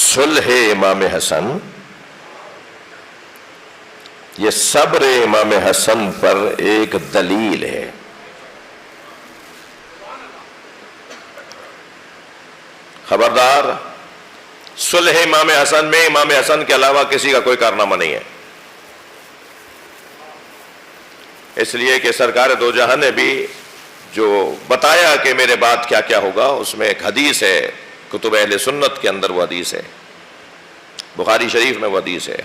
صلح امام حسن، یہ صبر امام حسن پر ایک دلیل ہے۔ خبردار، صلح امام حسن میں امام حسن کے علاوہ کسی کا کوئی کارنامہ نہیں ہے، اس لیے کہ سرکار دو جہاں نے بھی جو بتایا کہ میرے بعد کیا کیا ہوگا، اس میں ایک حدیث ہے، کتب اہل سنت کے اندر وہ حدیث ہے، بخاری شریف میں وہ حدیث ہے،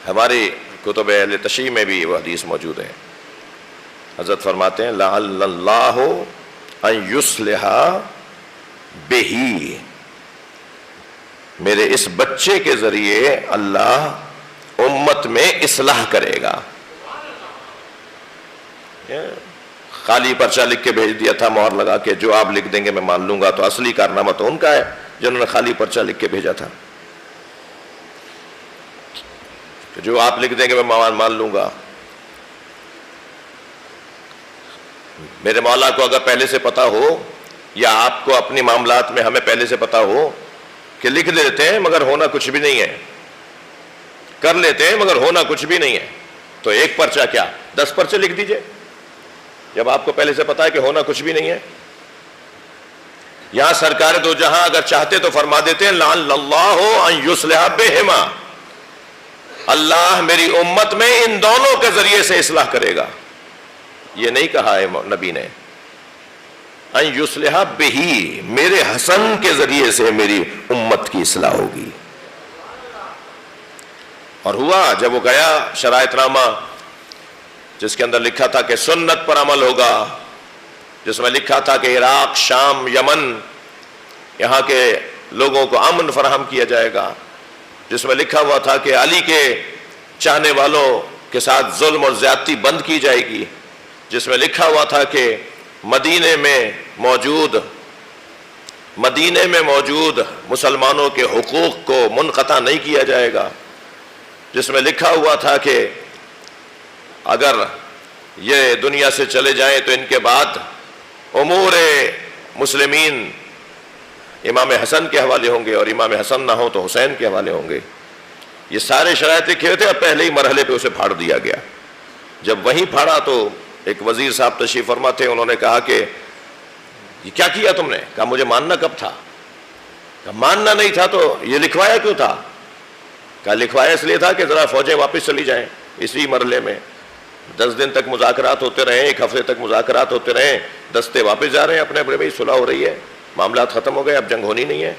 ہماری کتب اہل تشیع میں بھی وہ حدیث موجود ہے۔ حضرت فرماتے ہیں لعل اللہ ان یصلح بہی، میرے اس بچے کے ذریعے اللہ امت میں اصلاح کرے گا۔ خالی پرچہ لکھ کے بھیج دیا تھا مہر لگا کے، جو آپ لکھ دیں گے میں مان لوں گا، تو اصلی کارنامہ تو ان کا ہے جنہوں نے خالی پرچہ لکھ کے بھیجا تھا، جو آپ لکھ دیں گے میں مان لوں گا۔ میرے مولا کو اگر پہلے سے پتا ہو، یا آپ کو اپنی معاملات میں ہمیں پہلے سے پتا ہو کہ لکھ لیتے ہیں مگر ہونا کچھ بھی نہیں ہے، کر لیتے ہیں مگر ہونا کچھ بھی نہیں ہے، تو ایک پرچہ کیا 10 پرچے لکھ دیجئے، جب آپ کو پہلے سے پتا ہے کہ ہونا کچھ بھی نہیں ہے۔ یہاں سرکار دو جہاں اگر چاہتے تو فرما دیتے ہیں لعل اللہ ان یصلح بہما، اللہ میری امت میں ان دونوں کے ذریعے سے اصلاح کرے گا، یہ نہیں کہا ہے نبی نے، ان یصلح بہی، میرے حسن کے ذریعے سے میری امت کی اصلاح ہوگی۔ اور ہوا جب وہ گیا شرائط نامہ جس کے اندر لکھا تھا کہ سنت پر عمل ہوگا، جس میں لکھا تھا کہ عراق، شام، یمن، یہاں کے لوگوں کو امن فراہم کیا جائے گا، جس میں لکھا ہوا تھا کہ علی کے چاہنے والوں کے ساتھ ظلم اور زیادتی بند کی جائے گی، جس میں لکھا ہوا تھا کہ مدینے میں موجود مسلمانوں کے حقوق کو منقطع نہیں کیا جائے گا، جس میں لکھا ہوا تھا کہ اگر یہ دنیا سے چلے جائیں تو ان کے بعد امور مسلمین امام حسن کے حوالے ہوں گے، اور امام حسن نہ ہو تو حسین کے حوالے ہوں گے۔ یہ سارے شرائط لکھے تھے، اور پہلے ہی مرحلے پہ اسے پھاڑ دیا گیا۔ جب وہیں پھاڑا تو ایک وزیر صاحب تشریف فرما تھے، انہوں نے کہا کہ یہ کیا کیا تم نے؟ کہا مجھے ماننا کب تھا؟ کہا ماننا نہیں تھا تو یہ لکھوایا کیوں تھا؟ کہا لکھوایا اس لیے تھا کہ ذرا فوجیں واپس چلی جائیں۔ اسی مرحلے میں 10 دن تک مذاکرات ہوتے رہے، 1 ہفتے تک مذاکرات ہوتے رہے، دستے واپس جا رہے ہیں اپنے بھائی صلح ہو رہی ہے، معاملات ختم ہو گئے، اب جنگ ہونی نہیں ہے۔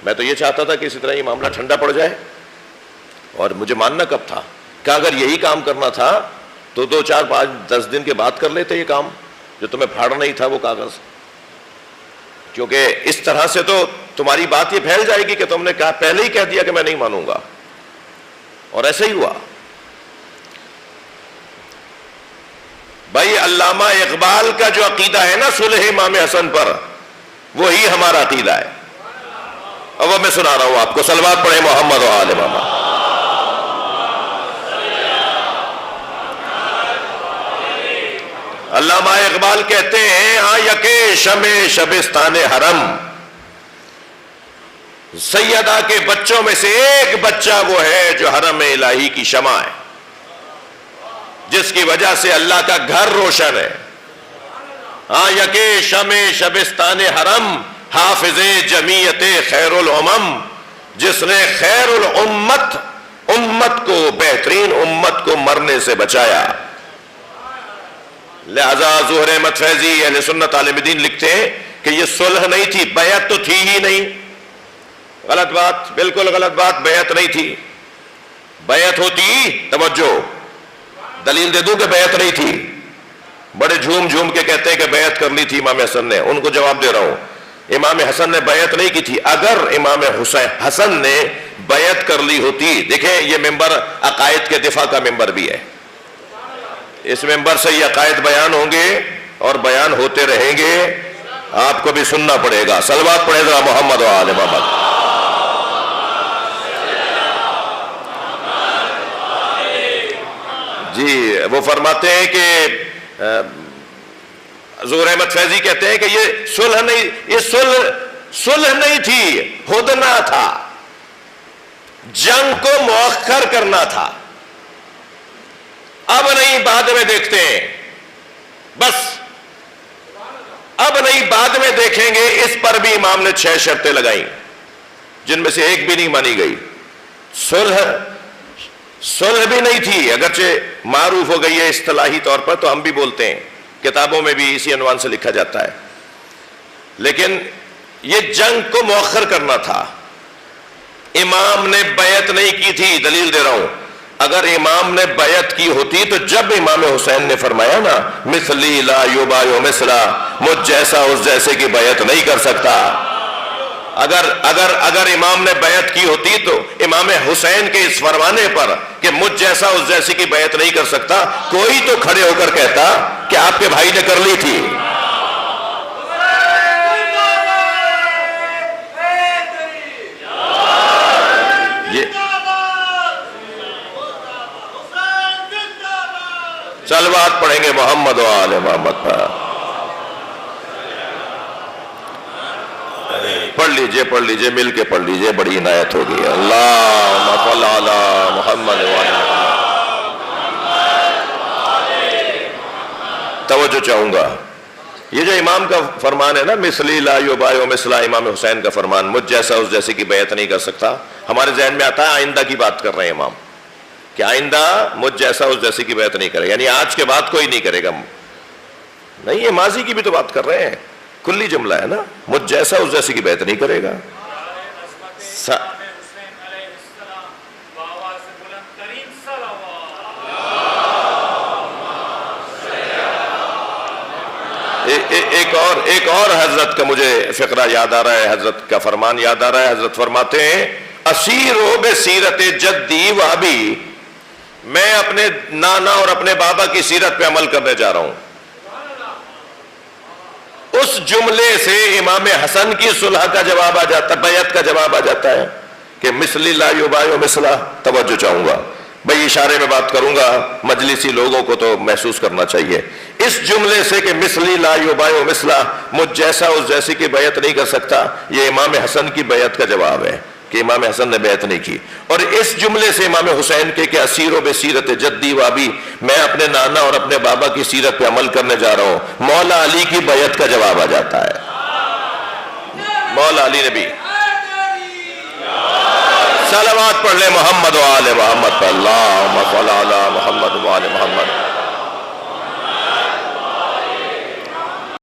میں تو یہ چاہتا تھا کہ اسی طرح یہ معاملہ ٹھنڈا پڑ جائے، اور مجھے ماننا کب تھا؟ کہ اگر یہی کام کرنا تھا تو 2 4 5 10 دن کے بعد کر لیتے یہ کام، جو تمہیں پھاڑنا ہی تھا وہ کاغذ، کیونکہ اس طرح سے تو تمہاری بات یہ پھیل جائے گی کہ تم نے کہا، پہلے ہی کہہ دیا کہ میں نہیں مانوں گا، اور ایسے ہی ہوا۔ بھائی علامہ اقبال کا جو عقیدہ ہے نا صلح امام حسن پر، وہی ہمارا عقیدہ ہے۔ اب میں سنا رہا ہوں آپ کو، صلوات پڑھیں محمد و آل محمد۔ علامہ اقبال کہتے ہیں ہاں یکے شمع شبستان حرم، سیدہ کے بچوں میں سے ایک بچہ وہ ہے جو حرم الہی کی شمع ہے، جس کی وجہ سے اللہ کا گھر روشن ہے۔ ہاں یکے شمع شبستان حرم، حافظ جمیعت خیر الامم، جس نے خیر الامت، امت کو، بہترین امت کو مرنے سے بچایا۔ لہذا ظہور احمد فیضی اہل سنت عالم دین لکھتے ہیں کہ یہ صلح نہیں تھی، بیعت تو تھی ہی نہیں۔ غلط بات، بالکل غلط بات، بیعت نہیں تھی۔ بیعت ہوتی، توجہ، دلیل دے دوں کہ بیعت نہیں تھی۔ بڑے جھوم جھوم کے کہتے ہیں کہ بیعت کر لی تھی امام حسن نے، ان کو جواب دے رہا ہوں، امام حسن نے بیعت نہیں کی تھی۔ اگر امام حسن نے بیعت کر لی ہوتی، دیکھیں یہ ممبر عقائد کے دفاع کا ممبر بھی ہے، اس ممبر سے یہ عقائد بیان ہوں گے اور بیان ہوتے رہیں گے، آپ کو بھی سننا پڑے گا۔ صلوات پڑھیں ذرا محمد و آل محمد۔ جی وہ فرماتے ہیں کہ ظہور احمد فیضی کہتے ہیں کہ یہ صلح نہیں، یہ صلح نہیں تھی، ہدنہ تھا۔ جنگ کو مؤخر کرنا تھا، اب نہیں بعد میں دیکھتے ہیں، بس اب نہیں بعد میں دیکھیں گے۔ اس پر بھی امام نے 6 شرطیں لگائیں جن میں سے ایک بھی نہیں مانی گئی۔ صلح بھی نہیں تھی، اگرچہ معروف ہو گئی ہے اصطلاحی طور پر، تو ہم بھی بولتے ہیں، کتابوں میں بھی اسی عنوان سے لکھا جاتا ہے، لیکن یہ جنگ کو مؤخر کرنا تھا۔ امام نے بیعت نہیں کی تھی، دلیل دے رہا ہوں، اگر امام نے بیعت کی ہوتی تو جب امام حسین نے فرمایا نا مثلی لا یبایع مثلا، مجھ جیسا اس جیسے کی بیعت نہیں کر سکتا، اگر امام نے بیعت کی ہوتی تو امام حسین کے اس فرمانے پر کہ مجھ جیسا اس جیسے کی بیعت نہیں کر سکتا، کوئی تو کھڑے ہو کر کہتا کہ آپ کے بھائی نے کر لی تھی۔ صلوات پڑھیں گے محمد و آل محمد پر۔ پڑھ لیجئے مل کے پڑھ لیجئے، بڑی عنایت ہوگی۔ اللہم صل علی محمد و آل محمد۔ توجہ چاہوں گا، یہ جو امام کا فرمان ہے نا مثلی لا یبایع مثلا، امام حسین کا فرمان، مجھ جیسا اس جیسے کی بیعت نہیں کر سکتا، ہمارے ذہن میں آتا ہے آئندہ کی بات کر رہے ہیں امام، کہ آئندہ مجھ جیسا اس جیسے کی بیعت نہیں کرے، یعنی آج کے بعد کوئی نہیں کرے گا۔ نہیں، یہ ماضی کی بھی تو بات کر رہے ہیں، کلی جملہ ہے نا، مجھ جیسا اس جیسے کی بیعت نہیں کرے گا۔ ایک اور حضرت کا مجھے فقرہ یاد آ رہا ہے، حضرت کا فرمان یاد آ رہا ہے۔ حضرت فرماتے ہیں اسیرو بسیرت جدی و ابی، میں اپنے نانا اور اپنے بابا کی سیرت پہ عمل کرنے جا رہا ہوں۔ اس جملے سے امام حسن کی صلح کا جواب آ جاتا ہے، بیعت کا جواب آ جاتا ہے کہ مثلی لا یبایع مثلا۔ توجہ چاہوں گا بھئی، اشارے میں بات کروں گا، مجلسی لوگوں کو تو محسوس کرنا چاہیے۔ اس جملے سے کہ مثلی لا یبایع مثلا، مجھ جیسا اس جیسے کی بیعت نہیں کر سکتا، یہ امام حسن کی بیعت کا جواب ہے کہ امام حسن نے بیعت نہیں کی۔ اور اس جملے سے امام حسین کے کہ اسیرو بسیرت جدی و ابی، میں اپنے نانا اور اپنے بابا کی سیرت پہ عمل کرنے جا رہا ہوں، مولا علی کی بیعت کا جواب آ جاتا ہے۔ مولا علی نے بھی صلوات پڑھ لے محمد و آل محمد پر، اللہم صل علی محمد و آل محمد۔